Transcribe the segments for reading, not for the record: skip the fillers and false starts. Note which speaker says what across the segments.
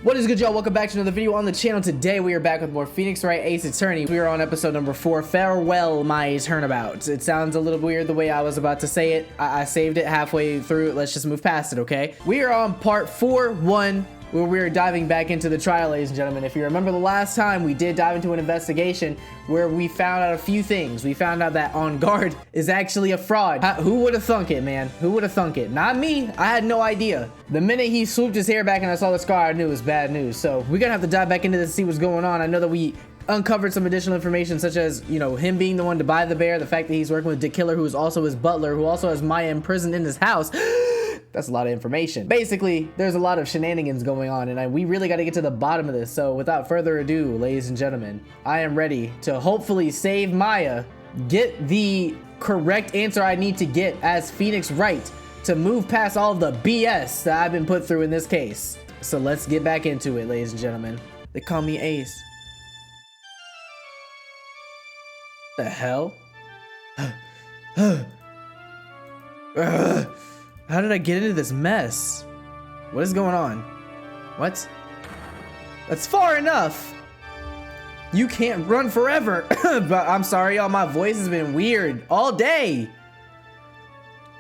Speaker 1: What is good, y'all? Welcome back to another video on the channel. Today we are back with more Phoenix Wright Ace Attorney. We are on episode number 4, Farewell My Turnabout. It sounds a little weird the way I was about to say it. I saved it halfway through. Let's just move past it, okay? We are on part 4-1, where we're diving back into the trial, ladies and gentlemen. If you remember the last time, we did dive into an investigation where we found out a few things. We found out that On Guard is actually a fraud. Who would have thunk it, man? Who would have thunk it? Not me. I had no idea. The minute he swooped his hair back and I saw the scar, I knew it was bad news. So we're gonna have to dive back into this to see what's going on. I know that we uncovered some additional information, such as, you know, him being the one to buy the bear, the fact that he's working with Dick Killer, who is also his butler, who also has Maya imprisoned in his house. That's a lot of information. Basically, there's a lot of shenanigans going on, and we really got to get to the bottom of this. So without further ado, ladies and gentlemen, I am ready to hopefully save Maya, get the correct answer I need to get as Phoenix Wright to move past all of the BS that I've been put through in this case. So let's get back into it, ladies and gentlemen. They call me Ace. The hell? How did I get into this mess? What is going on? What? That's far enough. You can't run forever. But I'm sorry, y'all. My voice has been weird all day.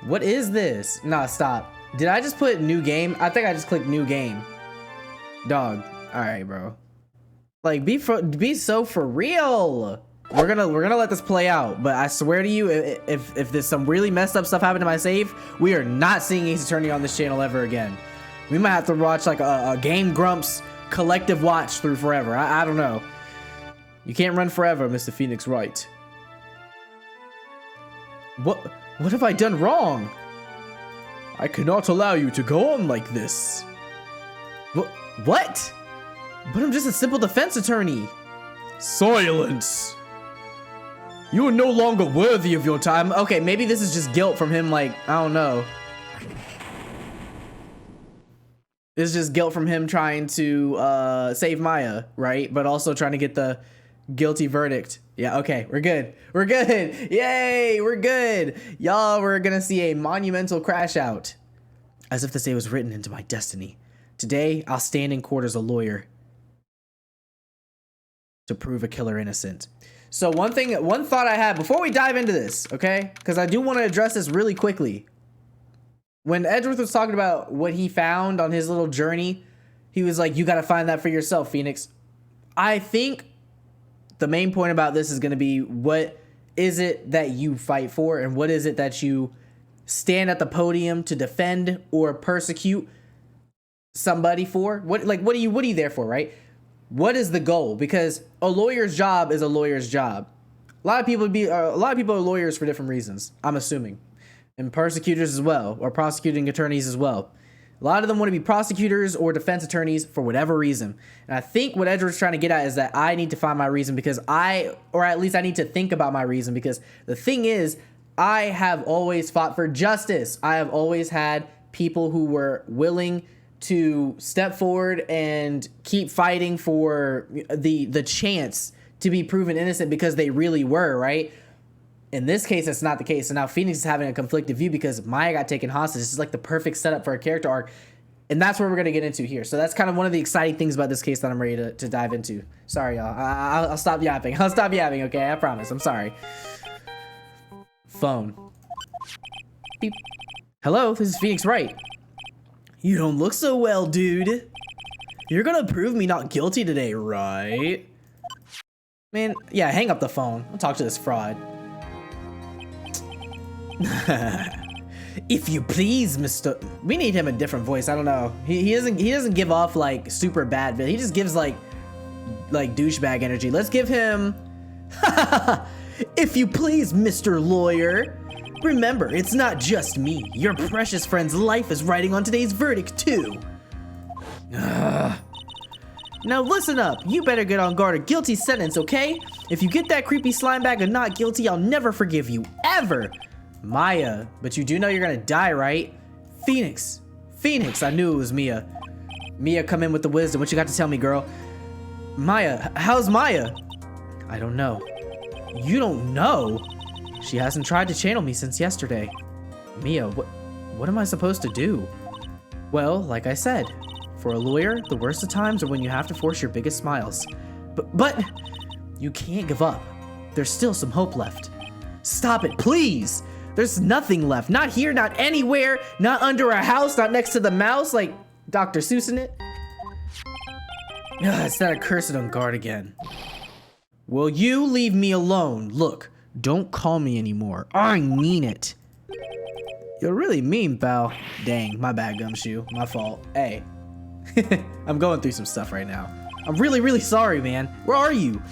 Speaker 1: What is this? Nah, stop. Did I just put new game? I think I just clicked new game. Dog. All right, bro. Like, be so for real. We're gonna let this play out, but I swear to you, if there's some really messed up stuff happened to my save, we are not seeing Ace Attorney on this channel ever again. We might have to watch like a Game Grumps collective watch through forever. I don't know. You can't run forever, Mr. Phoenix Wright. What have I done wrong? I cannot allow you to go on like this. What? But I'm just a simple defense attorney. Silence. You are no longer worthy of your time. Okay, maybe this is just guilt from him, like, I don't know. This is just guilt from him trying to save Maya, right? But also trying to get the guilty verdict. Yeah, okay, we're good. We're good. Yay, we're good. Y'all, we're gonna see a monumental crash out. As if this day was written into my destiny. Today, I'll stand in court as a lawyer to prove a killer innocent. So one thought I had before we dive into this, okay? Because I do want to address this really quickly. When Edgeworth was talking about what he found on his little journey, he was like, you got to find that for yourself, Phoenix. I think the main point about this is going to be, what is it that you fight for, and what is it that you stand at the podium to defend or persecute somebody for? What are you there for, right? What is the goal? Because a lawyer's job is a lawyer's job. A lot of people are lawyers for different reasons, I'm assuming. And prosecutors as well, or prosecuting attorneys as well. A lot of them want to be prosecutors or defense attorneys for whatever reason. And I think what Edward's trying to get at is that I need to find my reason, because or at least I need to think about my reason, because the thing is, I have always fought for justice. I have always had people who were willing to step forward and keep fighting for the chance to be proven innocent because they really were, right? In this case, that's not the case. So now Phoenix is having a conflicted view because Maya got taken hostage. This is like the perfect setup for a character arc. And that's what we're going to get into here. So that's kind of one of the exciting things about this case that I'm ready to dive into. Sorry, y'all. I'll stop yapping. I'll stop yapping, okay? I promise. I'm sorry. Phone. Beep. Hello, this is Phoenix Wright. You don't look so well, dude. You're gonna prove me not guilty today, right? Man, yeah, hang up the phone. I'll talk to this fraud. If you please, Mr. We need him a different voice. I don't know. He doesn't give off like super bad, but he just gives like douchebag energy. Let's give him if you please, Mr. Lawyer. Remember, it's not just me. Your precious friend's life is riding on today's verdict, too. Now listen up. You better get on guard a guilty sentence, okay? If you get that creepy slime bag of not guilty, I'll never forgive you, ever. Maya, but you do know you're gonna die, right? Phoenix, I knew it was Mia. Mia, come in with the wisdom. What you got to tell me, girl? Maya, how's Maya? I don't know. You don't know? She hasn't tried to channel me since yesterday. Mia, what am I supposed to do? Well, like I said, For a lawyer, the worst of times are when you have to force your biggest smiles. But you can't give up. There's still some hope left. Stop it, please! There's nothing left. Not here, not anywhere, not under a house, not next to the mouse, like Dr. Seuss in it. It's that accursed on guard again. Will you leave me alone? Look, don't call me anymore. I mean it. You're really mean, pal. Dang, my bad, Gumshoe. My fault. Hey. I'm going through some stuff right now. I'm really, really sorry, man. Where are you?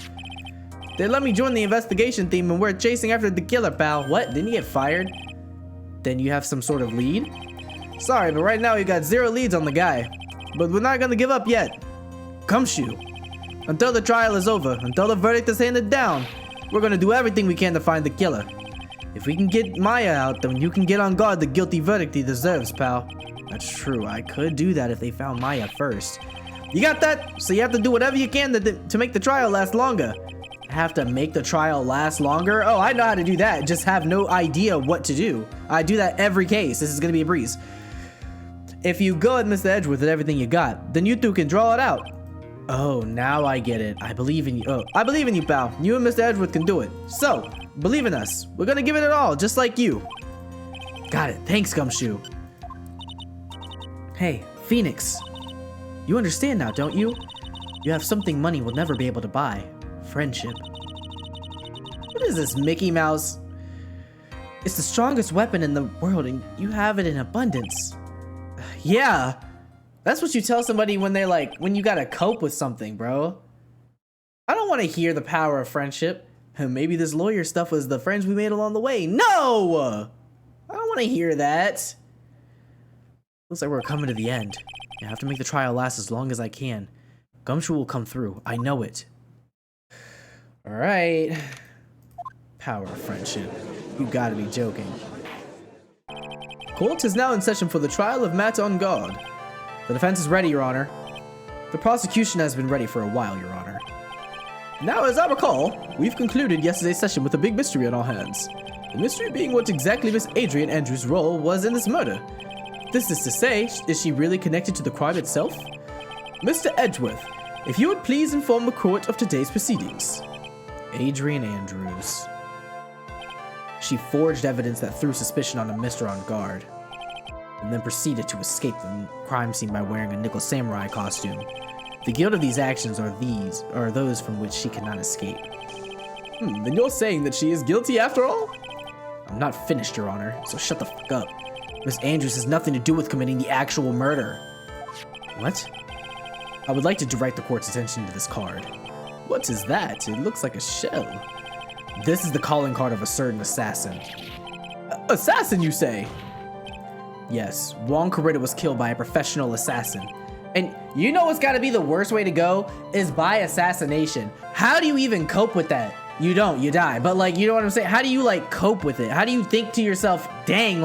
Speaker 1: They let me join the investigation team and we're chasing after the killer, pal. What? Didn't you get fired? Then you have some sort of lead? Sorry, but right now you got 0 leads on the guy. But we're not gonna give up yet. Gumshoe. Until the trial is over, until the verdict is handed down, we're gonna do everything we can to find the killer. If we can get Maya out, then you can get on guard the guilty verdict he deserves, pal. That's true, I could do that if they found Maya first. You got that? So you have to do whatever you can to make the trial last longer. Have to make the trial last longer? Oh, I know how to do that, just have no idea what to do. I do that every case. This is gonna be a breeze. If you go at Mr. Edgeworth with everything you got, then you two can draw it out. Oh, now I get it. I believe in you. Oh, I believe in you, pal. You and Mr. Edgeworth can do it. So, believe in us. We're gonna give it all, just like you. Got it. Thanks, Gumshoe. Hey, Phoenix. You understand now, don't you? You have something money will never be able to buy. Friendship. What is this, Mickey Mouse? It's the strongest weapon in the world and you have it in abundance. Yeah. That's what you tell somebody when they when you gotta cope with something, bro. I don't want to hear the power of friendship. Maybe this lawyer stuff was the friends we made along the way. No! I don't want to hear that. Looks like we're coming to the end. I have to make the trial last as long as I can. Gumshoe will come through. I know it. Alright. Power of friendship. You gotta be joking. Court is now in session for the trial of Matt on guard. The defense is ready, Your Honor. The prosecution has been ready for a while, Your Honor. Now, as I recall, we've concluded yesterday's session with a big mystery on our hands. The mystery being what exactly Miss Adrian Andrews' role was in this murder. This is to say, is she really connected to the crime itself? Mr. Edgeworth, if you would please inform the court of today's proceedings. Adrian Andrews. She forged evidence that threw suspicion on a mister on guard, and then proceeded to escape the crime scene by wearing a nickel samurai costume. The guilt of these actions are those from which she cannot escape. Then you're saying that she is guilty after all? I'm not finished, Your Honor, so shut the fuck up. Miss Andrews has nothing to do with committing the actual murder. What? I would like to direct the court's attention to this card. What is that? It looks like a shell. This is the calling card of a certain assassin. Assassin, you say? Yes, Juan Corrida was killed by a professional assassin. And you know what's gotta be the worst way to go? Is by assassination. How do you even cope with that? You don't, you die. But you know what I'm saying? How do you cope with it? How do you think to yourself, dang,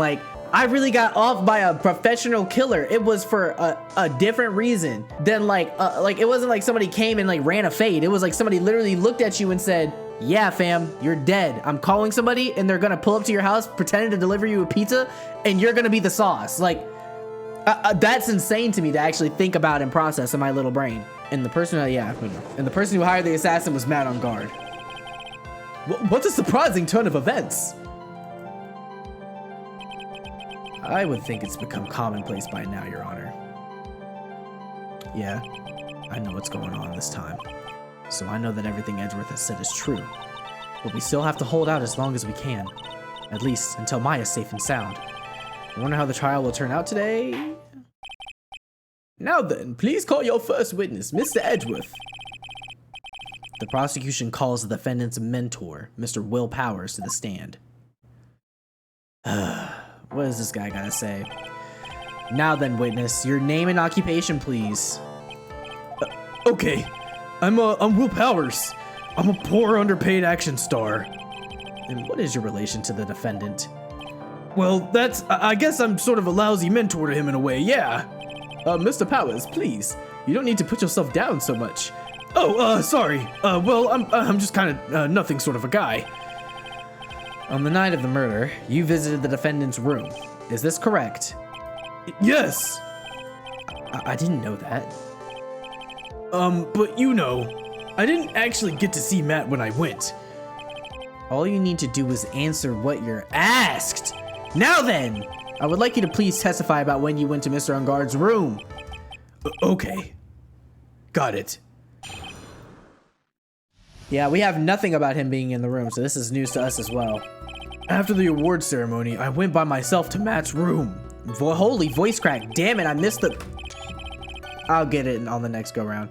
Speaker 1: I really got off by a professional killer. It was for a different reason than it wasn't like somebody came and ran a fade. It was like somebody literally looked at you and said, yeah, fam, you're dead. I'm calling somebody and they're gonna pull up to your house pretending to deliver you a pizza and you're gonna be the sauce. That's insane to me to actually think about and process in my little brain. And the person, and the person who hired the assassin was Matt on guard. What's a surprising turn of events? I would think it's become commonplace by now, Your Honor. Yeah, I know what's going on this time. So I know that everything Edgeworth has said is true. But we still have to hold out as long as we can. At least until Maya's safe and sound. I wonder how the trial will turn out today? Now then, please call your first witness, Mr. Edgeworth. The prosecution calls the defendant's mentor, Mr. Will Powers, to the stand. What does this guy gotta say? Now then, witness, your name and occupation, please. Okay, I'm Will Powers. I'm a poor, underpaid action star. And what is your relation to the defendant? Well, I guess I'm sort of a lousy mentor to him in a way, yeah. Mr. Powers, please, you don't need to put yourself down so much. Oh, sorry. Well, I'm just kind of nothing sort of a guy. On the night of the murder, you visited the defendant's room. Is this correct? Yes. I didn't know that.
Speaker 2: But you know, I didn't actually get to see Matt when I went.
Speaker 1: All you need to do is answer what you're asked. Now then, I would like you to please testify about when you went to Mr. Ungard's room.
Speaker 2: Okay. Got it.
Speaker 1: Yeah, we have nothing about him being in the room, so this is news to us as well.
Speaker 2: After the award ceremony, I went by myself to Matt's room.
Speaker 1: Holy voice crack. Damn it, I missed the... I'll get it on the next go round.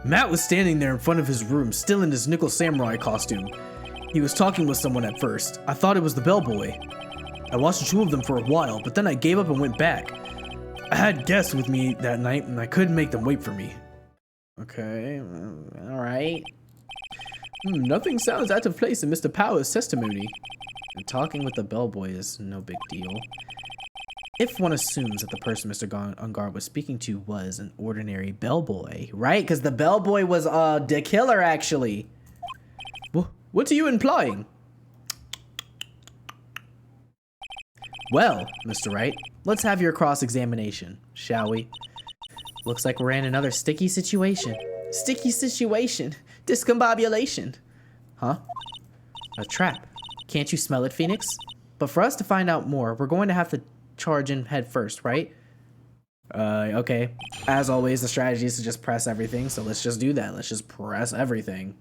Speaker 2: Matt was standing there in front of his room, still in his nickel samurai costume. He was talking with someone at first. I thought it was the bellboy. I watched the two of them for a while, but then I gave up and went back. I had guests with me that night, and I couldn't make them wait for me.
Speaker 1: Okay, all right.
Speaker 2: Nothing sounds out of place in Mr. Power's testimony.
Speaker 1: And talking with the bellboy is no big deal. If one assumes that the person Mr. Ungard was speaking to was an ordinary bellboy, right? Because the bellboy was the killer, actually.
Speaker 2: What are you implying?
Speaker 1: Well, Mr. Wright, let's have your cross-examination, shall we? Looks like we're in another sticky situation. Sticky situation. Discombobulation. Huh? A trap. Can't you smell it, Phoenix? But for us to find out more, we're going to have to charge in head first, right? Okay. As always, the strategy is to just press everything, so let's just do that. Let's just press everything.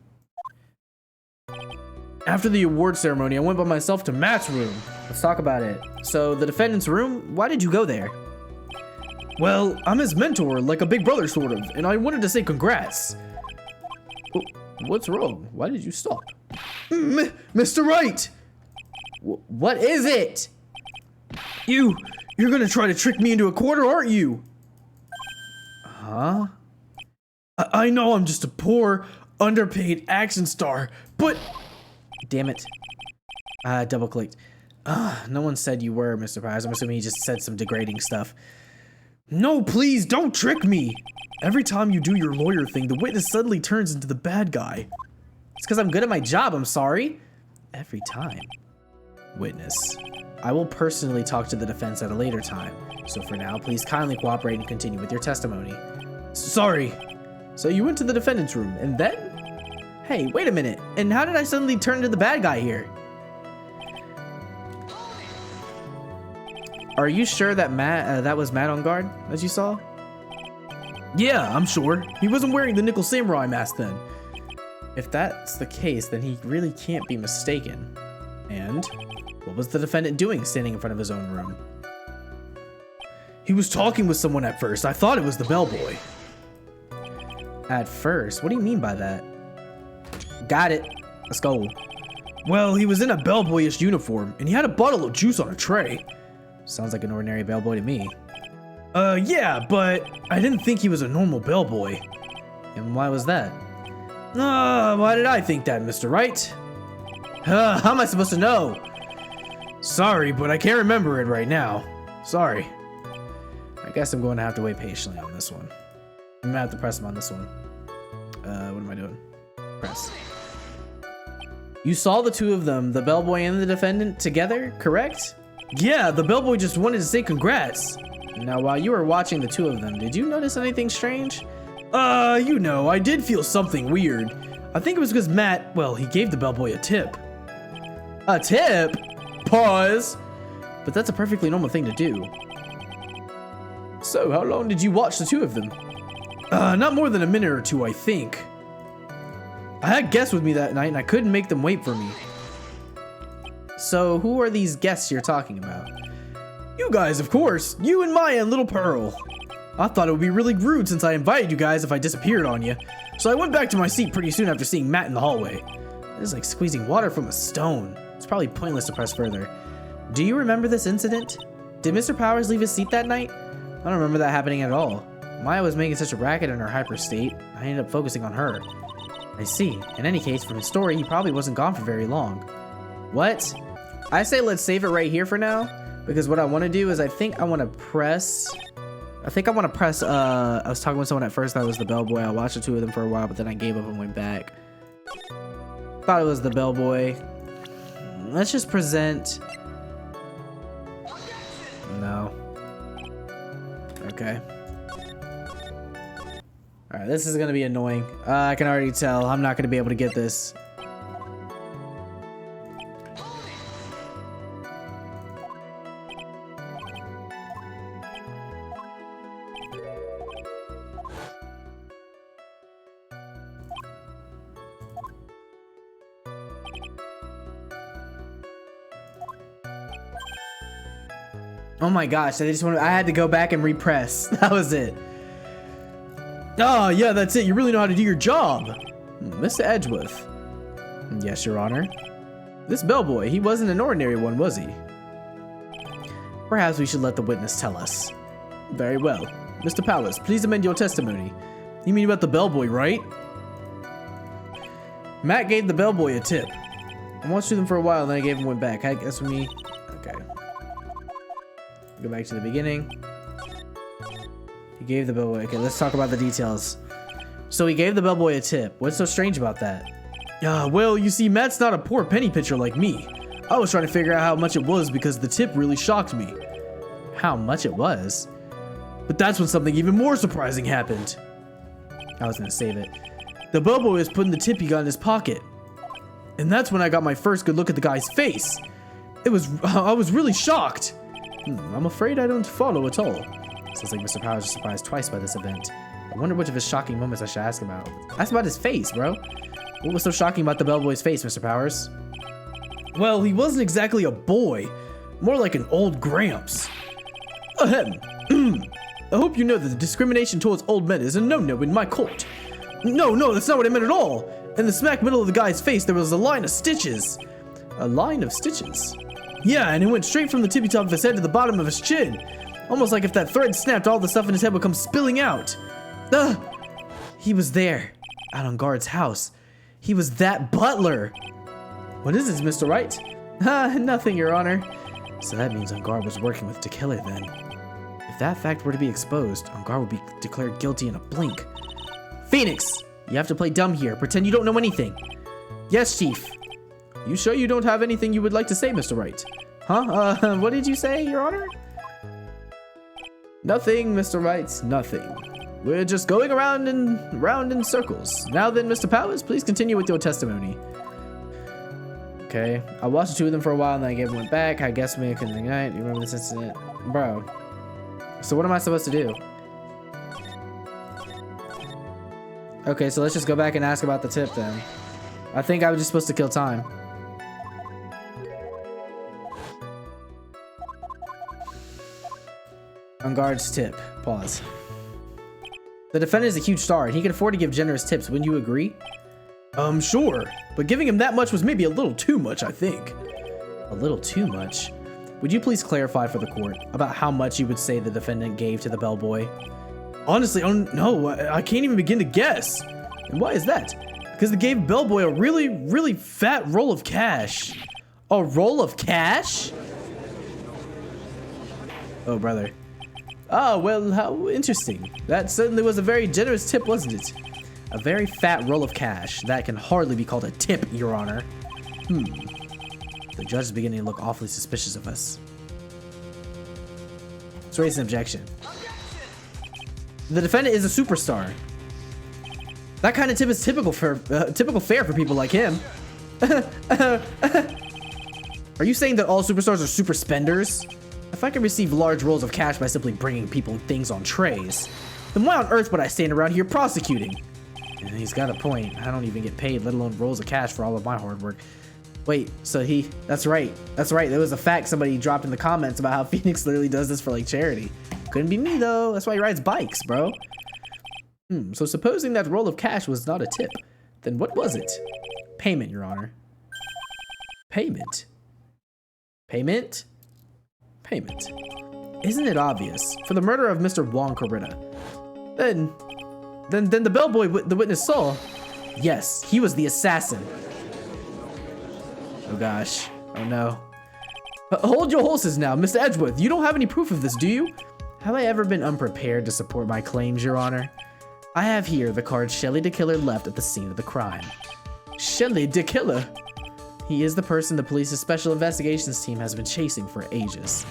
Speaker 2: After the award ceremony, I went by myself to Matt's room.
Speaker 1: Let's talk about it. So, the defendant's room, why did you go there?
Speaker 2: Well, I'm his mentor, like a big brother sort of, and I wanted to say congrats.
Speaker 1: What's wrong? Why did you stop?
Speaker 2: Mr. Wright!
Speaker 1: What is it?
Speaker 2: You're gonna try to trick me into a quarter, aren't you?
Speaker 1: Huh?
Speaker 2: I know I'm just a poor, underpaid action star, but...
Speaker 1: Damn it. Double clicked. No one said you were, Mr. Pies. I'm assuming he just said some degrading stuff.
Speaker 2: No, please, don't trick me. Every time you do your lawyer thing, the witness suddenly turns into the bad guy.
Speaker 1: It's because I'm good at my job, I'm sorry. Every time. Witness. I will personally talk to the defense at a later time. So for now, please kindly cooperate and continue with your testimony.
Speaker 2: Sorry.
Speaker 1: So you went to the defendant's room, and then? Hey, wait a minute. And how did I suddenly turn into the bad guy here? Are you sure that that was Matt Ungard, as you saw?
Speaker 2: Yeah, I'm sure. He wasn't wearing the nickel samurai mask then.
Speaker 1: If that's the case, then he really can't be mistaken. And what was the defendant doing standing in front of his own room?
Speaker 2: He was talking with someone at first. I thought it was the bellboy.
Speaker 1: At first? What do you mean by that? Got it. Let's go.
Speaker 2: Well, he was in a bellboyish uniform, and he had a bottle of juice on a tray.
Speaker 1: Sounds like an ordinary bellboy to me.
Speaker 2: Yeah, but I didn't think he was a normal bellboy.
Speaker 1: And why was that?
Speaker 2: Why did I think that, Mr. Wright?
Speaker 1: How am I supposed to know?
Speaker 2: Sorry, but I can't remember it right now. Sorry.
Speaker 1: I guess I'm going to have to wait patiently on this one. I'm gonna have to press him on this one. What am I doing? Press. You saw the two of them, the bellboy and the defendant, together, correct?
Speaker 2: Yeah, the bellboy just wanted to say congrats.
Speaker 1: Now, while you were watching the two of them, did you notice anything strange?
Speaker 2: You know, I did feel something weird. I think it was because Matt, well, he gave the bellboy a tip.
Speaker 1: A tip?
Speaker 2: Pause.
Speaker 1: But that's a perfectly normal thing to do.
Speaker 2: So, how long did you watch the two of them? Not more than a minute or two, I think. I had guests with me that night and I couldn't make them wait for me.
Speaker 1: So, who are these guests you're talking about?
Speaker 2: You guys, of course. You and Maya and Little Pearl. I thought it would be really rude since I invited you guys if I disappeared on you. So I went back to my seat pretty soon after seeing Matt in the hallway.
Speaker 1: This is like squeezing water from a stone. It's probably pointless to press further. Do you remember this incident? Did Mr. Powers leave his seat that night? I don't remember that happening at all. Maya was making such a racket in her hyper state, I ended up focusing on her. I see. In any case, from his story, he probably wasn't gone for very long. What? I say let's save it right here for now, because what I want to do is I think I want to press, I was talking with someone at first that was the bellboy. I watched the two of them for a while, but then I gave up and went back. Thought it was the bellboy. Let's just present. No. Okay. All right, this is gonna be annoying. I can already tell. I'm not gonna be able to get this. Oh my gosh, I had to go back and repress. That was it.
Speaker 2: Ah, yeah, that's it. You really know how to do your job.
Speaker 1: Mr. Edgeworth. Yes, Your Honor. This bellboy, he wasn't an ordinary one, was he? Perhaps we should let the witness tell us.
Speaker 2: Very well. Mr. Powers, please amend your testimony. You mean about the bellboy, right?
Speaker 1: Matt gave the bellboy a tip. I watched them for a while and then I gave him one back. I guess me. Okay. Go back to the beginning. He gave the bellboy. Okay, let's talk about the details. So he gave the bellboy a tip. What's so strange about that?
Speaker 2: Well, you see, Matt's not a poor penny pitcher like me. I was trying to figure out how much it was because the tip really shocked me.
Speaker 1: How much it was?
Speaker 2: But that's when something even more surprising happened.
Speaker 1: I was gonna save it.
Speaker 2: The bellboy was putting the tip he got in his pocket. And that's when I got my first good look at the guy's face. I was really shocked.
Speaker 1: I'm afraid I don't follow at all. Sounds like Mr. Powers is surprised twice by this event. I wonder which of his shocking moments I should ask about. Ask about his face, bro. What was so shocking about the bellboy's face, Mr. Powers?
Speaker 2: Well, he wasn't exactly a boy. More like an old gramps. Ahem. I hope you know that the discrimination towards old men is a no-no in my court. No, that's not what I meant at all. In the smack middle of the guy's face, there was a line of stitches.
Speaker 1: A line of stitches?
Speaker 2: Yeah, and it went straight from the tippy top of his head to the bottom of his chin. Almost like if that thread snapped, all the stuff in his head would come spilling out.
Speaker 1: He was there, out on guard's house. He was that butler. What is this, Mr. Wright? Nothing, Your Honor. So that means Angar was working with the killer then. If that fact were to be exposed, Angar would be declared guilty in a blink. Phoenix, you have to play dumb here. Pretend you don't know anything. Yes, Chief. You sure you don't have anything you would like to say, Mr. Wright? Huh? What did you say, Your Honor? Nothing, Mr. Wright, nothing. We're just going around in circles. Now then, Mr. Powers, please continue with your testimony. Okay, I watched the two of them for a while and then I gave one back. I guess me couldn't ignite. You remember this incident? Bro. So what am I supposed to do? Okay, so let's just go back and ask about the tip then. I think I was just supposed to kill time. On guard's tip. Pause. The defendant is a huge star and he can afford to give generous tips. Wouldn't you agree?
Speaker 2: Sure. But giving him that much was maybe a little too much, I think.
Speaker 1: A little too much? Would you please clarify for the court about how much you would say the defendant gave to the bellboy?
Speaker 2: Honestly, no, I can't even begin to guess.
Speaker 1: And why is that?
Speaker 2: Because they gave bellboy a really fat roll of cash.
Speaker 1: A roll of cash? Oh, brother. Ah, well, how interesting. That certainly was a very generous tip, wasn't it? A very fat roll of cash. That can hardly be called a tip, Your Honor. The judge is beginning to look awfully suspicious of us. Let's raise an objection. The defendant is a superstar. That kind of tip is typical fare for people like him. Are you saying that all superstars are super spenders? If I can receive large rolls of cash by simply bringing people things on trays, then why on earth would I stand around here prosecuting? And he's got a point. I don't even get paid, let alone rolls of cash for all of my hard work. Wait, so that's right. There was a fact somebody dropped in the comments about how Phoenix literally does this for like charity. Couldn't be me though. That's why he rides bikes, bro. So supposing that roll of cash was not a tip, then what was it? Payment, Your Honor. Payment? Payment? Payment. Isn't it obvious? For the murder of Mr. Wong Coretta. Then the bellboy the witness saw. Yes, he was the assassin. Oh gosh. Oh no. Hold your horses now, Mr. Edgeworth. You don't have any proof of this, do you? Have I ever been unprepared to support my claims, Your Honor? I have here the card Shelley the Killer left at the scene of the crime. Shelley the Killer? He is the person the police's special investigations team has been chasing for ages.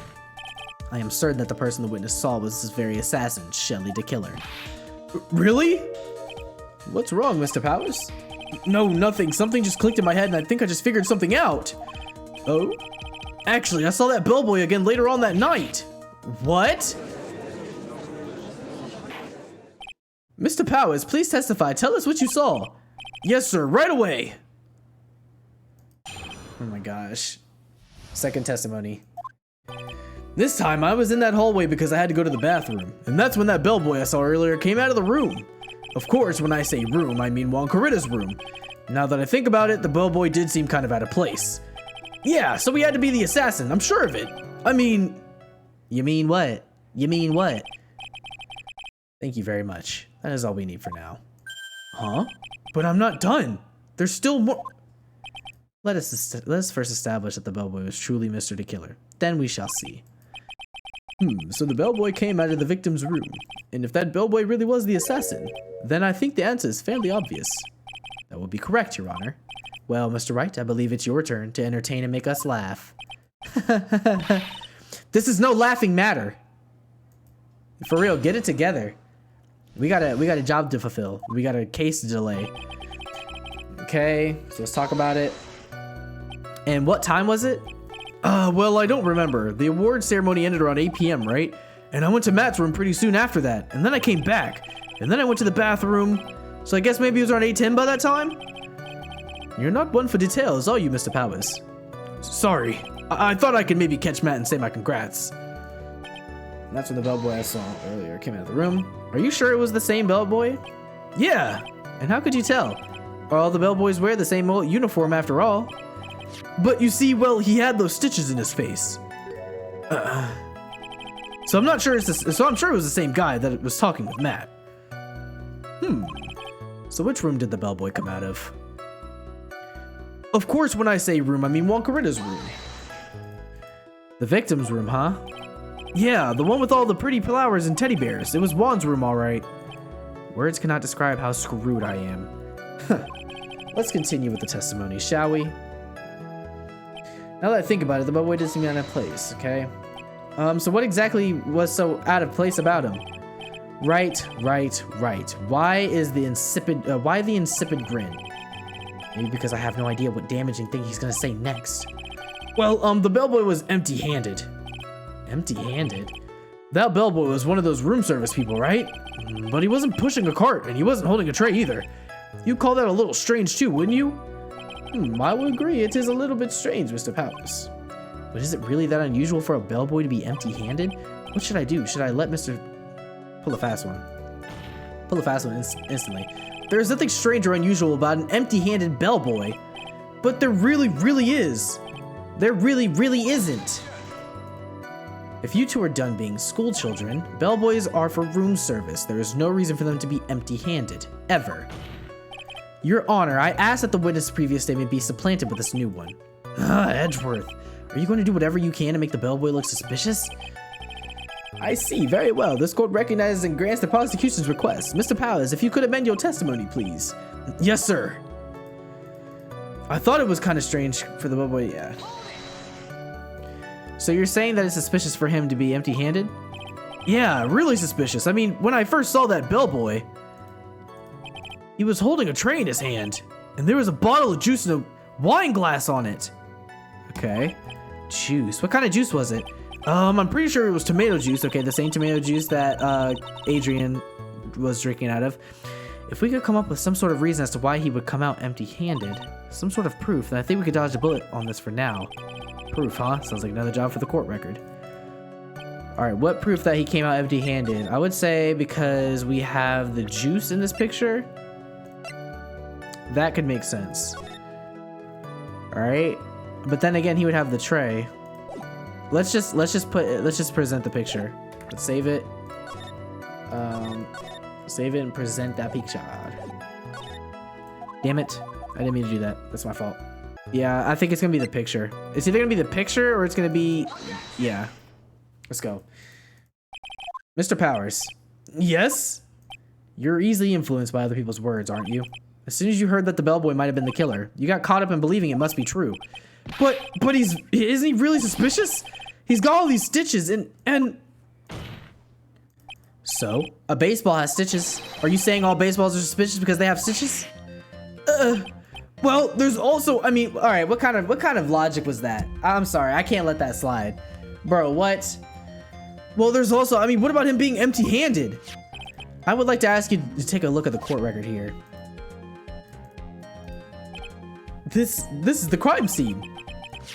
Speaker 1: I am certain that the person the witness saw was this very assassin, Shelley the Killer.
Speaker 2: Really?
Speaker 1: What's wrong, Mr. Powers?
Speaker 2: No, nothing. Something just clicked in my head and I think I just figured something out.
Speaker 1: Oh?
Speaker 2: Actually, I saw that bellboy again later on that night.
Speaker 1: What? Mr. Powers, please testify. Tell us what you saw.
Speaker 2: Yes, sir. Right away.
Speaker 1: Oh my gosh. Second testimony.
Speaker 2: This time, I was in that hallway because I had to go to the bathroom. And that's when that bellboy I saw earlier came out of the room. Of course, when I say room, I mean Juan Corrida's room. Now that I think about it, the bellboy did seem kind of out of place. Yeah, so he had to be the assassin. I'm sure of it. I mean...
Speaker 1: You mean what? You mean what? Thank you very much. That is all we need for now.
Speaker 2: Huh? But I'm not done. There's still more...
Speaker 1: Let us first establish that the bellboy was truly Mr. the Killer. Then we shall see.
Speaker 2: So the bellboy came out of the victim's room. And if that bellboy really was the assassin, then I think the answer is fairly obvious.
Speaker 1: That would be correct, Your Honor. Well, Mr. Wright, I believe it's your turn to entertain and make us laugh. This is no laughing matter. For real, get it together. We got a job to fulfill. We got a case to delay. Okay, so let's talk about it. And what time was it?
Speaker 2: Well, I don't remember. The award ceremony ended around 8 p.m., right? And I went to Matt's room pretty soon after that. And then I came back. And then I went to the bathroom. So I guess maybe it was around 8:10 by that time?
Speaker 1: You're not one for details, are you, Mr. Powers?
Speaker 2: Sorry. I thought I could maybe catch Matt and say my congrats.
Speaker 1: And that's when the bellboy I saw earlier came out of the room. Are you sure it was the same bellboy?
Speaker 2: Yeah.
Speaker 1: And how could you tell? All the bellboys wear the same old uniform after all.
Speaker 2: But you see, well, he had those stitches in his face. So I'm not sure I'm sure it was the same guy that was talking with Matt.
Speaker 1: So which room did the bellboy come out of?
Speaker 2: Of course, when I say room, I mean Juan Corrida's room.
Speaker 1: The victim's room, huh?
Speaker 2: Yeah, the one with all the pretty flowers and teddy bears. It was Juan's room, all right.
Speaker 1: Words cannot describe how screwed I am. Let's continue with the testimony, shall we? Now that I think about it, the bellboy did seem out of place, okay? So what exactly was so out of place about him? Right. Why the insipid grin? Maybe because I have no idea what damaging thing he's gonna say next.
Speaker 2: Well, the bellboy was empty-handed.
Speaker 1: Empty-handed?
Speaker 2: That bellboy was one of those room service people, right? But he wasn't pushing a cart, and he wasn't holding a tray either. You'd call that a little strange too, wouldn't you?
Speaker 1: I would agree it is a little bit strange, Mr. Powers. But is it really that unusual for a bellboy to be empty-handed? What should I do? Should I let Mr... Pull a fast one. Pull a fast one instantly.
Speaker 2: There is nothing strange or unusual about an empty-handed bellboy. But there really is.
Speaker 1: There really isn't. If you two are done being school children, bellboys are for room service. There is no reason for them to be empty-handed. Ever. Your Honor, I ask that the witness' previous statement be supplanted with this new one.
Speaker 2: Edgeworth.
Speaker 1: Are you going to do whatever you can to make the bellboy look suspicious? I see. Very well. This court recognizes and grants the prosecution's request. Mr. Powers, if you could amend your testimony, please.
Speaker 2: Yes, sir.
Speaker 1: I thought it was kind of strange for the bellboy, yeah. So you're saying that it's suspicious for him to be empty-handed?
Speaker 2: Yeah, really suspicious. I mean, when I first saw that bellboy, he was holding a tray in his hand, and there was a bottle of juice and a wine glass on it.
Speaker 1: Okay. Juice. What kind of juice was it?
Speaker 2: I'm pretty sure it was tomato juice.
Speaker 1: Okay, the same tomato juice that Adrian was drinking out of. If we could come up with some sort of reason as to why he would come out empty-handed, some sort of proof, then I think we could dodge a bullet on this for now. Proof, huh? Sounds like another job for the court record. Alright, what proof that he came out empty-handed? I would say because we have the juice in this picture. That could make sense. Alright. But then again, he would have the tray. Let's just present the picture. Let's save it. Save it and present that picture. Damn it. I didn't mean to do that. That's my fault. Yeah, I think it's gonna be the picture. It's either gonna be the picture or it's gonna be... Yeah. Let's go. Mr. Powers.
Speaker 2: Yes?
Speaker 1: You're easily influenced by other people's words, aren't you? As soon as you heard that the bellboy might have been the killer, you got caught up in believing it must be true.
Speaker 2: But isn't he really suspicious? He's got all these stitches and...
Speaker 1: So, a baseball has stitches. Are you saying all baseballs are suspicious because they have stitches?
Speaker 2: Well, there's also, I mean,
Speaker 1: All right, what kind of logic was that? I'm sorry, I can't let that slide. Bro, what?
Speaker 2: well, there's also, I mean, what about him being empty-handed?
Speaker 1: I would like to ask you to take a look at the court record here.
Speaker 2: This is the crime scene.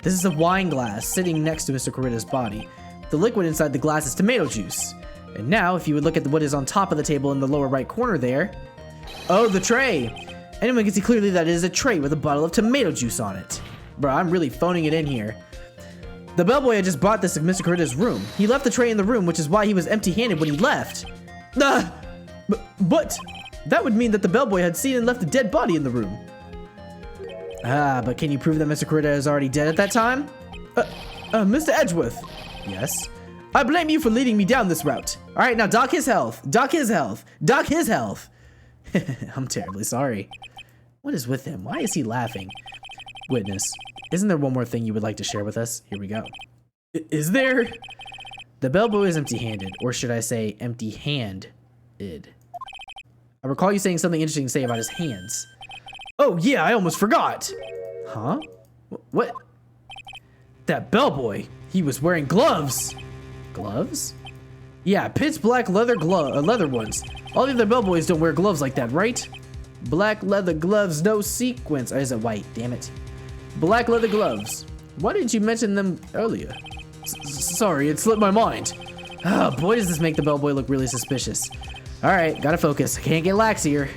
Speaker 1: This is a wine glass sitting next to Mr. Corrida's body. The liquid inside the glass is tomato juice. And now, if you would look at what is on top of the table in the lower right corner there. Oh, the tray. Anyone can see clearly that it is a tray with a bottle of tomato juice on it. Bro, I'm really phoning it in here. The bellboy had just brought this to Mr. Corrida's room. He left the tray in the room, which is why he was empty-handed when he left.
Speaker 2: But that would mean that the bellboy had seen and left a dead body in the room.
Speaker 1: But can you prove that Mr. Corrida is already dead at that time?
Speaker 2: Mr. Edgeworth.
Speaker 1: Yes.
Speaker 2: I blame you for leading me down this route.
Speaker 1: All right, now dock his health. Dock his health. Dock his health. I'm terribly sorry. What is with him? Why is he laughing? Witness, isn't there one more thing you would like to share with us? Here we go.
Speaker 2: Is there?
Speaker 1: The bellboy is empty-handed, or should I say empty-handed. I recall you saying something interesting to say about his hands.
Speaker 2: Oh yeah, I almost forgot.
Speaker 1: Huh? What?
Speaker 2: That bellboy, he was wearing gloves.
Speaker 1: Gloves?
Speaker 2: Yeah, pitch black leather ones. All the other bellboys don't wear gloves like that, right?
Speaker 1: Black leather gloves, no sequins. Or is it white? Damn it.
Speaker 2: Black leather gloves.
Speaker 1: Why didn't you mention them earlier?
Speaker 2: Sorry, it slipped my mind.
Speaker 1: Oh, boy, does this make the bellboy look really suspicious. All right, gotta focus. I can't get lax here.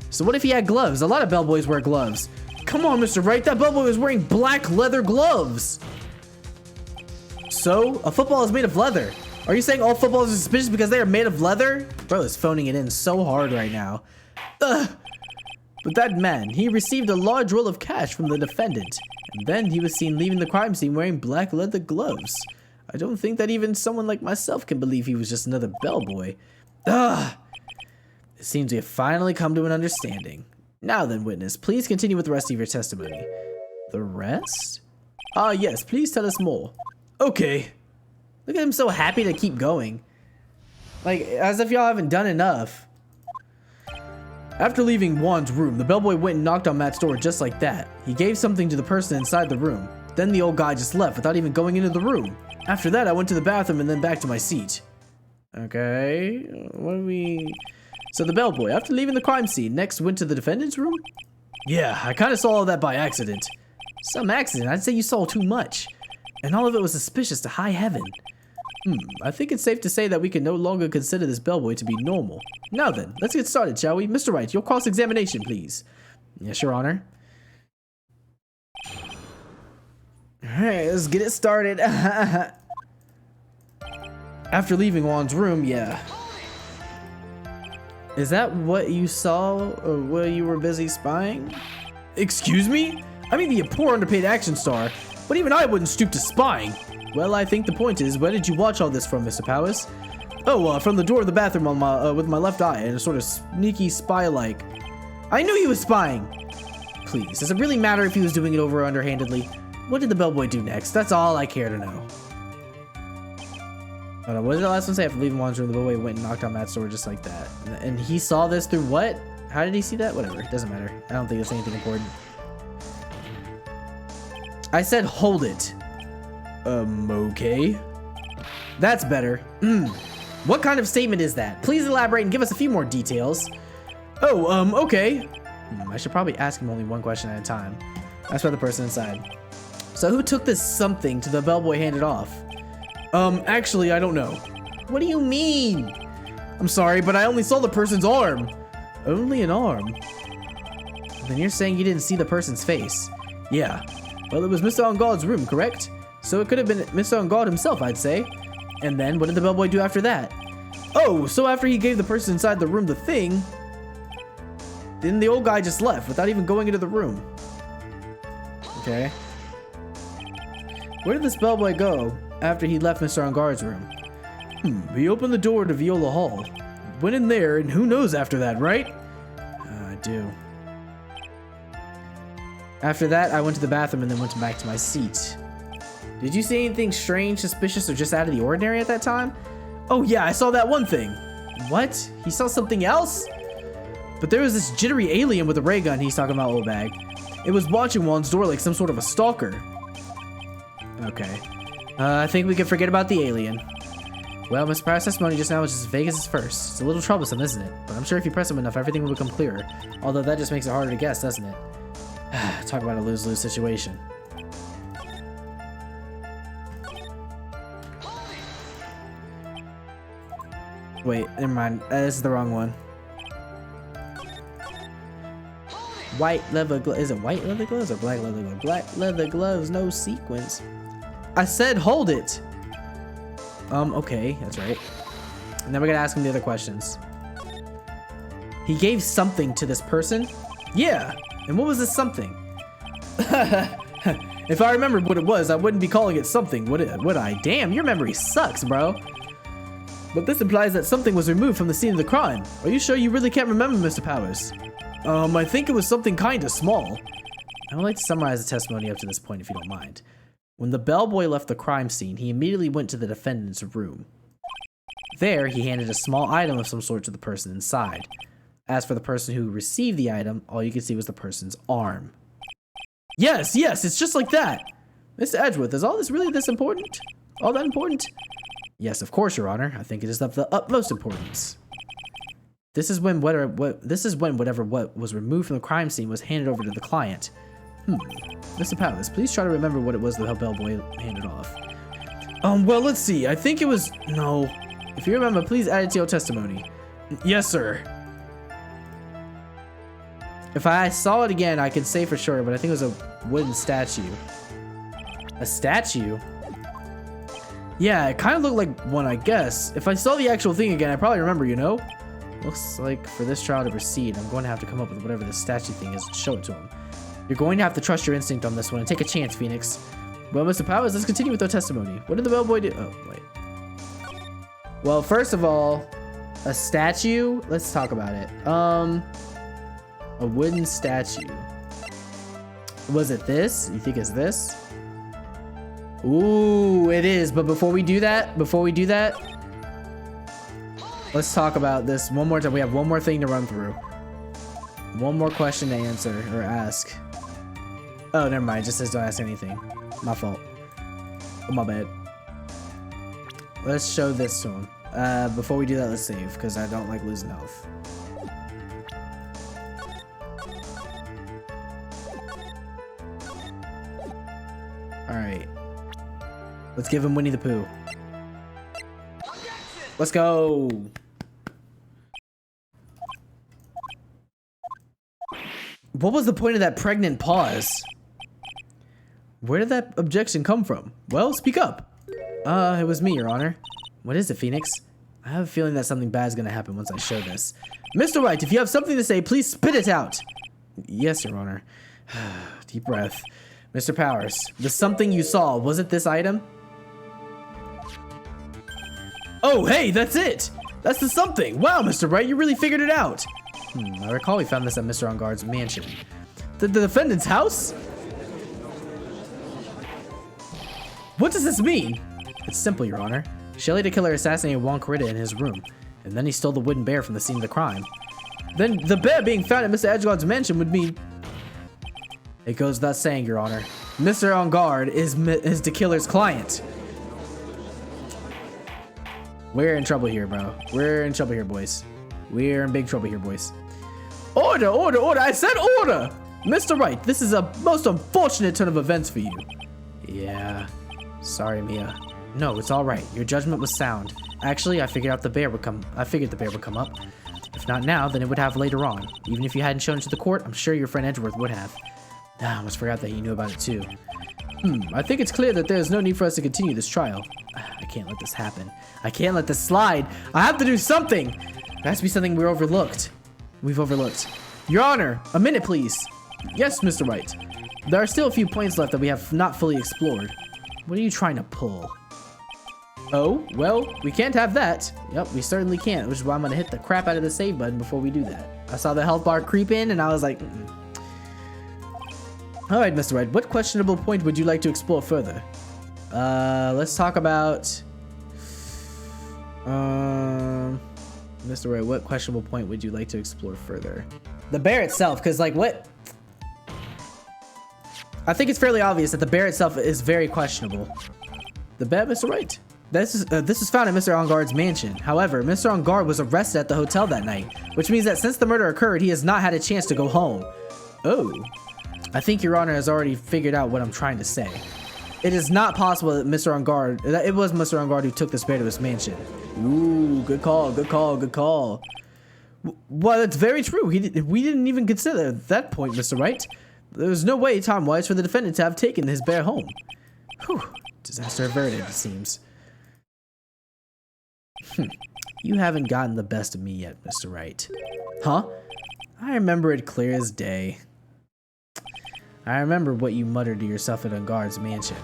Speaker 1: So what if he had gloves? A lot of bellboys wear gloves.
Speaker 2: Come on, Mr. Wright, that bellboy was wearing black leather gloves.
Speaker 1: So, a football is made of leather. Are you saying all footballs are suspicious because they are made of leather? Bro is phoning it in so hard right now.
Speaker 2: But that man, he received a large roll of cash from the defendant, and then he was seen leaving the crime scene wearing black leather gloves. I don't think that even someone like myself can believe he was just another bellboy.
Speaker 1: It seems we have finally come to an understanding. Now then, witness, please continue with the rest of your testimony. The rest?
Speaker 2: Ah, yes, please tell us more. Okay.
Speaker 1: Look at him so happy to keep going. Like, as if y'all haven't done enough.
Speaker 2: After leaving Juan's room, the bellboy went and knocked on Matt's door just like that. He gave something to the person inside the room. Then the old guy just left without even going into the room. After that, I went to the bathroom and then back to my seat.
Speaker 1: Okay, what do we...
Speaker 2: So the bellboy, after leaving the crime scene, next went to the defendant's room? Yeah, I kind of saw all that by accident.
Speaker 1: Some accident? I'd say you saw too much.
Speaker 2: And all of it was suspicious to high heaven. I think it's safe to say that we can no longer consider this bellboy to be normal. Now then, let's get started, shall we? Mr. Wright, your cross-examination, please.
Speaker 1: Yes, Your Honor. Alright, let's get it started.
Speaker 2: After leaving Juan's room, yeah.
Speaker 1: Is that what you saw while you were busy spying?
Speaker 2: Excuse me? I mean, the poor underpaid action star, but even I wouldn't stoop to spying. Well, I think the point is, where did you watch all this from, Mr. Powers? Oh, from the door of the bathroom on my with my left eye, and a sort of sneaky spy-like.
Speaker 1: I knew he was spying! Please, does it really matter if he was doing it over or underhandedly? What did the bellboy do next? That's all I care to know. Hold on, what did the last one say? After leaving Juan's room, the bellboy went and knocked on Matt's door just like that. And he saw this through what? How did he see that? Whatever, it doesn't matter. I don't think it's anything important. I said hold it.
Speaker 2: Okay.
Speaker 1: That's better. What kind of statement is that? Please elaborate and give us a few more details.
Speaker 2: Oh, okay.
Speaker 1: I should probably ask him only one question at a time. That's by the person inside. So who took this something to the bellboy handed off?
Speaker 2: Actually, I don't know.
Speaker 1: What do you mean?
Speaker 2: I'm sorry, but I only saw the person's arm.
Speaker 1: Only an arm? Then you're saying you didn't see the person's face?
Speaker 2: Yeah. Well, it was Mr. Engaud's room, correct? So it could have been Mr. Engaud himself, I'd say.
Speaker 1: And then, what did the bellboy do after that?
Speaker 2: Oh, so after he gave the person inside the room the thing, then the old guy just left without even going into the room.
Speaker 1: Okay. Where did this bellboy go after he left Mr. Engaud's room?
Speaker 2: He opened the door to Viola Hall. Went in there, and who knows after that, right?
Speaker 1: I do. After that, I went to the bathroom and then went back to my seat. Did you see anything strange, suspicious, or just out of the ordinary at that time?
Speaker 2: Oh yeah, I saw that one thing.
Speaker 1: What? He saw something else?
Speaker 2: But there was this jittery alien with a ray gun he's talking about, old bag. It was watching Juan's door like some sort of a stalker.
Speaker 1: Okay. I think we can forget about the alien. Well, Mr. Powers' testimony just now was as vague as his first. It's a little troublesome, isn't it? But I'm sure if you press him enough, everything will become clearer. Although that just makes it harder to guess, doesn't it? Talk about a lose-lose situation. Wait, never mind. This is the wrong one. White leather gloves. Is it white leather gloves or black leather gloves? Black leather gloves, no sequins. I said hold it. Okay, that's right. And then we're gonna ask him the other questions. He gave something to this person?
Speaker 2: Yeah.
Speaker 1: And what was this something?
Speaker 2: If I remembered what it was, I wouldn't be calling it something, would I?
Speaker 1: Damn, your memory sucks, bro.
Speaker 2: But this implies that something was removed from the scene of the crime. Are you sure you really can't remember, Mr. Powers? I think it was something kinda small.
Speaker 1: I would like to summarize the testimony up to this point, if you don't mind. When the bellboy left the crime scene, he immediately went to the defendant's room. There, he handed a small item of some sort to the person inside. As for the person who received the item, all you could see was the person's arm.
Speaker 2: Yes, it's just like that. Mr. Edgeworth, is all this really this important? All that important?
Speaker 1: Yes, of course, Your Honor. I think it is of the utmost importance. This is when whatever what was removed from the crime scene was handed over to the client. Mr. Powers, please try to remember what it was the bellboy handed off.
Speaker 2: Well, let's see. I think it was... No.
Speaker 1: If you remember, please add it to your testimony.
Speaker 2: Yes, sir.
Speaker 1: If I saw it again, I could say for sure, but I think it was a wooden statue. A statue?
Speaker 2: Yeah, it kind of looked like one, I guess. If I saw the actual thing again, I probably remember, you know?
Speaker 1: Looks like for this trial to proceed, I'm going to have to come up with whatever the statue thing is and show it to him. You're going to have to trust your instinct on this one and take a chance, Phoenix. Well, Mr. Powers, let's continue with our testimony. What did the bellboy do? Oh, wait. Well, first of all, a statue? Let's talk about it. A wooden statue. Was it this? You think it's this? Ooh, it is. But before we do that, let's talk about this one more time. We have one more thing to run through. One more question to answer or ask. Oh, never mind. It just says don't ask anything. My fault. Oh, my bad. Let's show this to him. Before we do that, let's save, because I don't like losing health. Alright. Let's give him Winnie the Pooh. Let's go! What was the point of that pregnant pause?
Speaker 2: Where did that objection come from? Well, speak up.
Speaker 1: It was me, Your Honor. What is it, Phoenix? I have a feeling that something bad is going to happen once I show this.
Speaker 2: Mr. Wright, if you have something to say, please spit it out.
Speaker 1: Yes, Your Honor. Deep breath. Mr. Powers, the something you saw, was it this item?
Speaker 2: Oh, hey, that's it. That's the something. Wow, Mr. Wright, you really figured it out.
Speaker 1: I recall we found this at Mr. Engarde's mansion.
Speaker 2: The defendant's house? What does this mean?
Speaker 1: It's simple, Your Honor. Shelley the killer assassinated Juan Corrida in his room, and then he stole the wooden bear from the scene of the crime.
Speaker 2: Then the bear being found at Mr. Edgeguard's mansion would mean...
Speaker 1: It goes without saying, Your Honor. Mr. Engarde is the killer's client. We're in trouble here, bro. We're in trouble here, boys. We're in big trouble here, boys.
Speaker 2: Order, order, order. I said order. Mr. Wright, this is a most unfortunate turn of events for you.
Speaker 1: Yeah. Sorry, Mia. No, it's all right. Your judgment was sound. Actually, I figured the bear would come up. If not now, then it would have later on. Even if you hadn't shown it to the court, I'm sure your friend Edgeworth would have. I almost forgot that he knew about it too.
Speaker 2: I think it's clear that there is no need for us to continue this trial.
Speaker 1: I can't let this happen. I can't let this slide. I have to do something. There has to be something we've overlooked. Your Honor, a minute, please.
Speaker 2: Yes, Mr. Wright.
Speaker 1: There are still a few points left that we have not fully explored. What are you trying to pull?
Speaker 2: Oh, well, we can't have that.
Speaker 1: Yep, we certainly can't, which is why I'm gonna hit the crap out of the save button before we do that. I saw the health bar creep in and I was like,
Speaker 2: All right, Mr. Wright, what questionable point would you like to explore further?
Speaker 1: Let's talk about... Mr. Wright, what questionable point would you like to explore further? The bear itself, because like what? I think it's fairly obvious that the bear itself is very questionable. The bear, Mr. Wright. This was found in Mr. Engarde's mansion. However, Mr. Engarde was arrested at the hotel that night, which means that since the murder occurred, he has not had a chance to go home. Oh. I think Your Honor has already figured out what I'm trying to say. It is not possible that it was Mr. Engarde who took this bear to his mansion. Ooh, good call, good call, good call. Well, that's very true. We didn't even consider that point, Mr. Wright. There was no way time-wise for the defendant to have taken his bear home. Whew. Disaster averted, it seems. You haven't gotten the best of me yet, Mr. Wright. Huh? I remember it clear as day. I remember what you muttered to yourself at Engarde's mansion.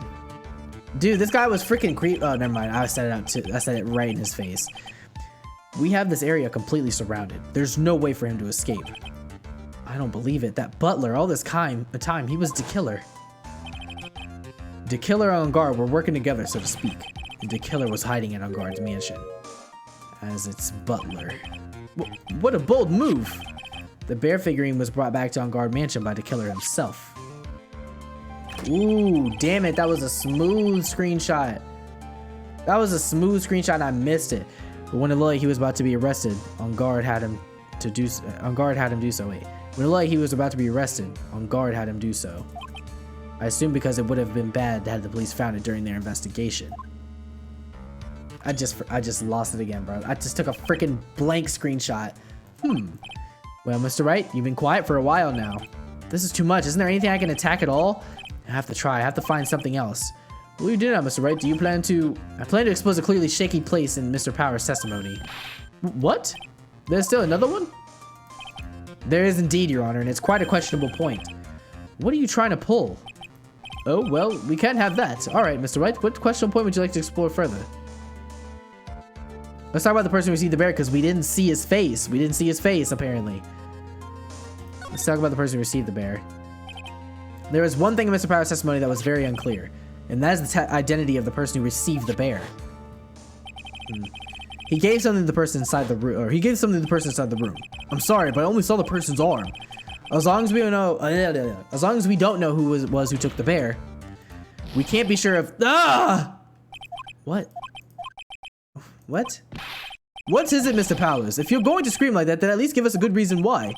Speaker 1: Dude, this guy was freaking creep. Oh, never mind. I said it out too. I said it right in his face. We have this area completely surrounded. There's no way for him to escape. I don't believe it. That butler, all this time, he was the killer. The killer and Engarde were working together, so to speak. And the killer was hiding at Engarde's mansion as its butler. What a bold move! The bear figurine was brought back to Engarde mansion by the killer himself. Ooh, damn it, that was a smooth screenshot. That was a smooth screenshot and I missed it. But when it looked like he was about to be arrested, Engarde had him do so. Wait. When it looked like he was about to be arrested, Engarde had him do so. I assume because it would have been bad had the police found it during their investigation. I just lost it again, bro. I just took a freaking blank screenshot. Well, Mr. Wright, you've been quiet for a while now. This is too much. Isn't there anything I can attack at all? I have to try. I have to find something else. What are you doing now, Mr. Wright? Do you plan to... I plan to expose a clearly shaky place in Mr. Power's testimony. What? There's still another one? There is indeed, Your Honor, and it's quite a questionable point. What are you trying to pull? Oh, well, we can't have that. All right, Mr. Wright, what questionable point would you like to explore further? Let's talk about the person who received the bear, because we didn't see his face. We didn't see his face, apparently. Let's talk about the person who received the bear. There was one thing in Mr. Power's testimony that was very unclear, and that is the identity of the person who received the bear. He gave something to the person inside the room, or he gave something to the person inside the room. I'm sorry, but I only saw the person's arm. As long as we don't know, who it was who took the bear, we can't be sure of. What? What? What is it, Mr. Powers? If you're going to scream like that, then at least give us a good reason why.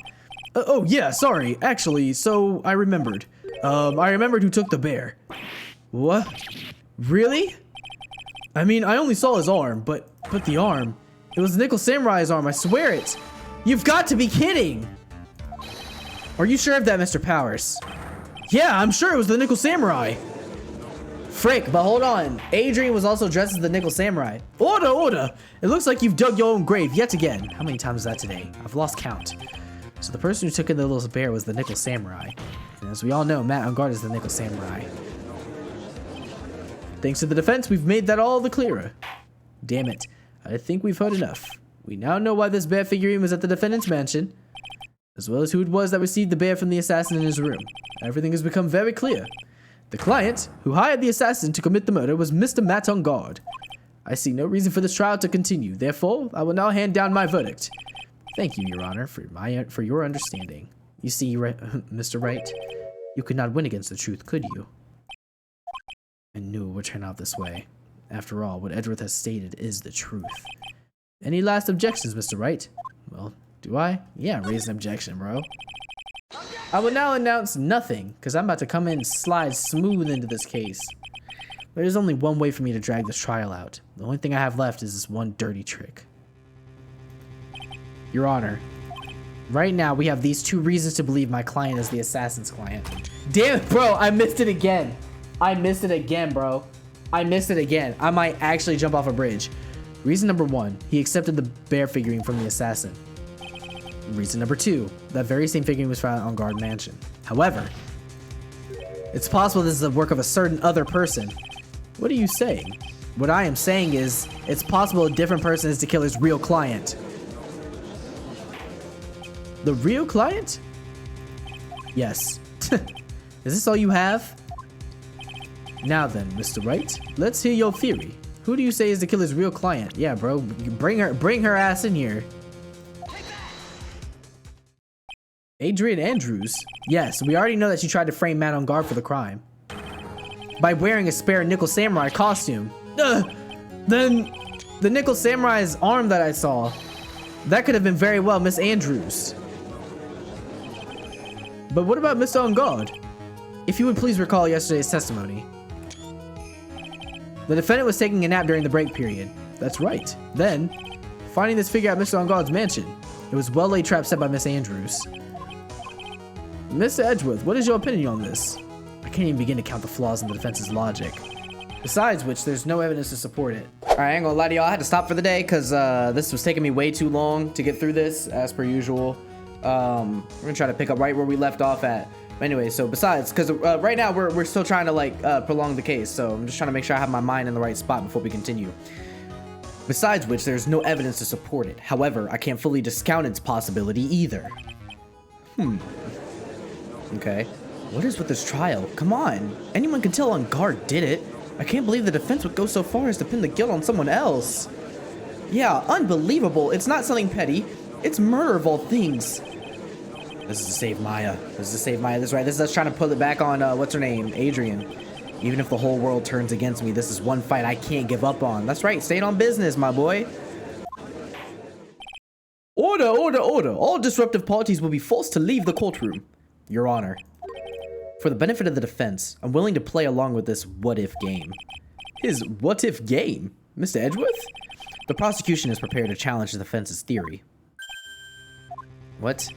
Speaker 1: Oh yeah, sorry. Actually, so I remembered. I remembered who took the bear. What? Really? I mean, I only saw his arm, but the arm. It was Nickel Samurai's arm, I swear it. You've got to be kidding. Are you sure of that, Mr. Powers? Yeah, I'm sure it was the Nickel Samurai. Frick, but hold on. Adrian was also dressed as the Nickel Samurai. Order, order. It looks like you've dug your own grave yet again. How many times is that today? I've lost count. So the person who took in the little bear was the Nickel Samurai. And as we all know, Matt Engarde is the Nickel Samurai. Thanks to the defense, we've made that all the clearer. Damn it. I think we've heard enough. We now know why this bear figurine was at the defendant's mansion, as well as who it was that received the bear from the assassin in his room. Everything has become very clear. The client, who hired the assassin to commit the murder, was Mr. Matt Engarde. I see no reason for this trial to continue. Therefore, I will now hand down my verdict. Thank you, Your Honor, for your understanding. You see, Mr. Wright, you could not win against the truth, could you? I knew it would turn out this way. After all, what Edgeworth has stated is the truth. Any last objections, Mr. Wright? Well, do I? Yeah, raise an objection, bro. I will now announce nothing, because I'm about to come in and slide smooth into this case. There's only one way for me to drag this trial out. The only thing I have left is this one dirty trick. Your Honor, right now we have these two reasons to believe my client is the assassin's client. Damn it, bro, I missed it again. I missed it again, bro. I missed it again. I might actually jump off a bridge. Reason number one, he accepted the bear figurine from the assassin. Reason number two, that very same figurine was found on Engarde Mansion. However, it's possible this is the work of a certain other person. What are you saying? What I am saying is, it's possible a different person is the killer's real client. The real client? Yes. Is this all you have? Now then, Mr. Wright, let's hear your theory. Who do you say is the killer's real client? Yeah, bro. Bring her ass in here. Adrian Andrews? Yes, we already know that she tried to frame Matt on guard for the crime. By wearing a spare Nickel Samurai costume. Then the Nickel Samurai's arm that I saw, that could have been very well Miss Andrews. But what about Mr. On Guard? If you would please recall yesterday's testimony. The defendant was taking a nap during the break period. That's right. Then, finding this figure at Mr. On Guard's mansion. It was well-laid trap set by Miss Andrews. Mr. Edgeworth, what is your opinion on this? I can't even begin to count the flaws in the defense's logic. Besides which, there's no evidence to support it. Alright, I ain't gonna lie to y'all, I had to stop for the day because this was taking me way too long to get through this, as per usual. We're gonna try to pick up right where we left off at. Anyway, so besides, because right now we're still trying to like prolong the case, so I'm just trying to make sure I have my mind in the right spot before we continue. Besides which, there's no evidence to support it. However, I can't fully discount its possibility either. Okay. What is with this trial? Come on. Anyone can tell On Guard did it. I can't believe the defense would go so far as to pin the guilt on someone else. Yeah, unbelievable. It's not something petty. It's murder of all things. This is to save Maya. This is to save Maya. This is right. This is us trying to put it back on, what's her name? Adrian. Even if the whole world turns against me, this is one fight I can't give up on. That's right. Staying on business, my boy. Order, order, order. All disruptive parties will be forced to leave the courtroom. Your Honor. For the benefit of the defense, I'm willing to play along with this what-if game. His what-if game? Mr. Edgeworth? The prosecution is prepared to challenge the defense's theory. What?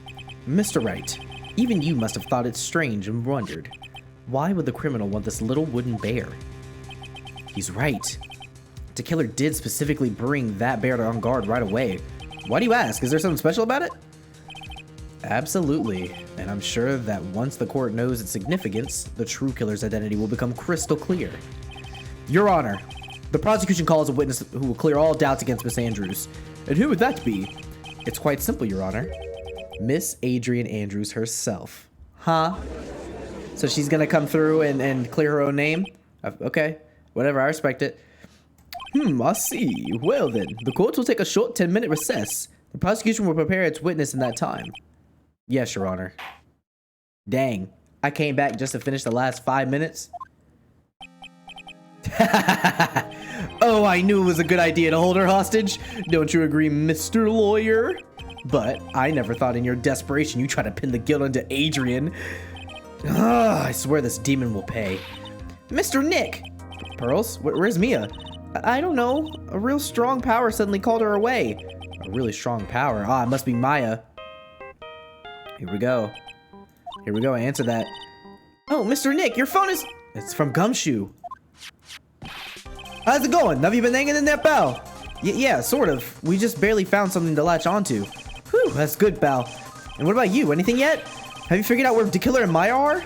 Speaker 1: Mr. Wright, even you must have thought it strange and wondered. Why would the criminal want this little wooden bear? He's right. The killer did specifically bring that bear to On Guard right away. Why do you ask? Is there something special about it? Absolutely, and I'm sure that once the court knows its significance, the true killer's identity will become crystal clear. Your Honor, the prosecution calls a witness who will clear all doubts against Miss Andrews. And who would that be? It's quite simple, Your Honor. Miss Adrian Andrews herself. Huh? So she's gonna come through and clear her own name? Okay, whatever, I respect it. I see. Well then, the court will take a short 10-minute recess. The prosecution will prepare its witness in that time. Yes, Your Honor. Dang, I came back just to finish the last 5 minutes? Oh, I knew it was a good idea to hold her hostage. Don't you agree, Mr. Lawyer? But I never thought in your desperation you tried to pin the guilt onto Adrian. I swear this demon will pay. Mr. Nick! Pearls? Where's Mia? I don't know. A real strong power suddenly called her away. A really strong power? Ah, it must be Maya. Here we go. Here we go, answer that. Oh, Mr. Nick, your phone is... It's from Gumshoe. How's it going? Have you been hanging in there, pal? Yeah, sort of. We just barely found something to latch onto. Whew, that's good, pal. And what about you? Anything yet? Have you figured out where the killer and Maya are?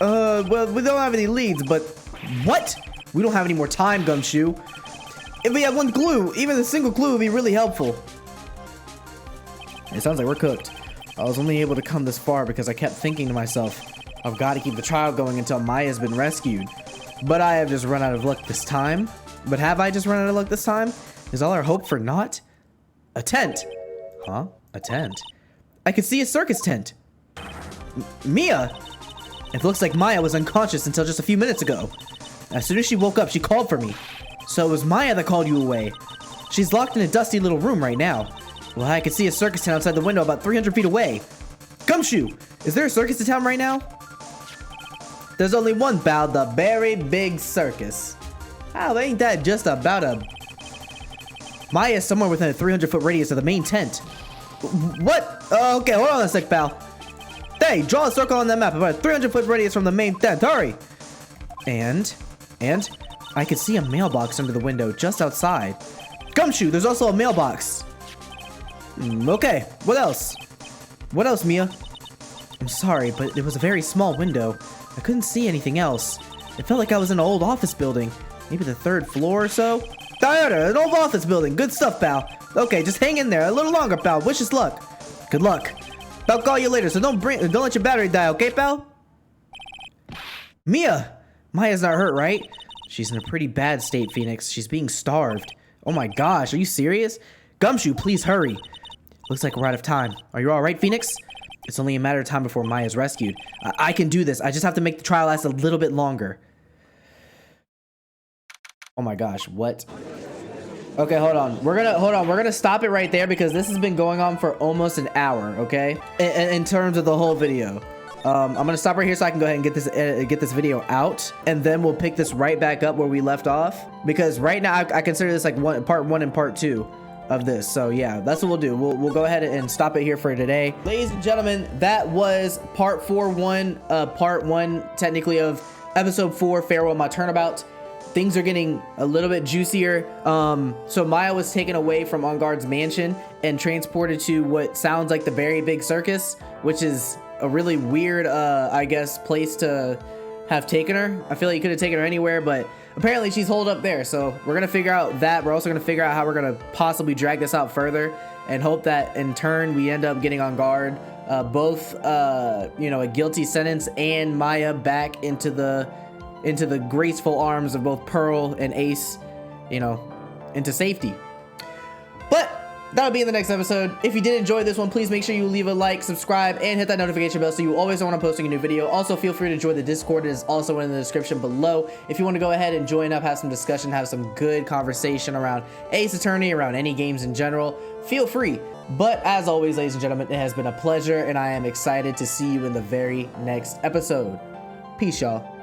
Speaker 1: Well, we don't have any leads, but... What? We don't have any more time, Gumshoe. If we had one clue, even a single clue would be really helpful. It sounds like we're cooked. I was only able to come this far because I kept thinking to myself, I've got to keep the trial going until Maya's been rescued. But I have just run out of luck this time. But have I just run out of luck this time? Is all our hope for naught? A tent. Huh? A tent? I could see a circus tent. Mia! It looks like Maya was unconscious until just a few minutes ago. As soon as she woke up, she called for me. So it was Maya that called you away. She's locked in a dusty little room right now. Well, I could see a circus tent outside the window about 300 feet away. Gumshoe, is there a circus in town right now? There's only one, pal, the very big circus. Oh, ain't that just about a... Maya's somewhere within a 300-foot radius of the main tent. What? Okay, hold on a sec, pal. Hey, draw a circle on that map about a 300-foot radius from the main tent. Hurry! And I could see a mailbox under the window just outside. Gumshoe, there's also a mailbox. Okay, what else? What else, Mia? I'm sorry, but it was a very small window. I couldn't see anything else. It felt like I was in an old office building. Maybe the 3rd floor or so? Diana, an old office building. Good stuff, pal. Okay, just hang in there a little longer, pal. Wish us luck. Good luck. I'll call you later, so don't let your battery die, okay, pal? Mia! Maya's not hurt, right? She's in a pretty bad state, Phoenix. She's being starved. Oh my gosh, are you serious? Gumshoe, please hurry. Looks like we're out of time. Are you all right, Phoenix? It's only a matter of time before Maya's rescued. I can do this. I just have to make the trial last a little bit longer. Oh my gosh, what? Okay, hold on. We're gonna stop it right there because this has been going on for almost an hour, okay? In terms of the whole video. I'm gonna stop right here so I can go ahead and get this video out, and then we'll pick this right back up where we left off. Because right now I consider this like part one and part two of this. So yeah, that's what we'll do. We'll go ahead and stop it here for today. Ladies and gentlemen, that was part 1 technically of episode 4, Farewell My Turnabout. Things are getting a little bit juicier. So Maya was taken away from On Guard's mansion and transported to what sounds like the Very Big Circus, which is a really weird, I guess, place to have taken her. I feel like you could have taken her anywhere, but apparently she's holed up there. So we're gonna figure out that. We're also gonna figure out how we're gonna possibly drag this out further and hope that in turn we end up getting On Guard both, you know, a guilty sentence and Maya back into the graceful arms of both Pearl and Ace, you know, into safety. But that'll be in the next episode. If you did enjoy this one, please make sure you leave a like, subscribe, and hit that notification bell so you always know when I'm posting a new video. Also, feel free to join the Discord. It is also in the description below. If you want to go ahead and join up, have some discussion, have some good conversation around Ace Attorney, around any games in general, feel free. But as always, ladies and gentlemen, it has been a pleasure, and I am excited to see you in the very next episode. Peace, y'all.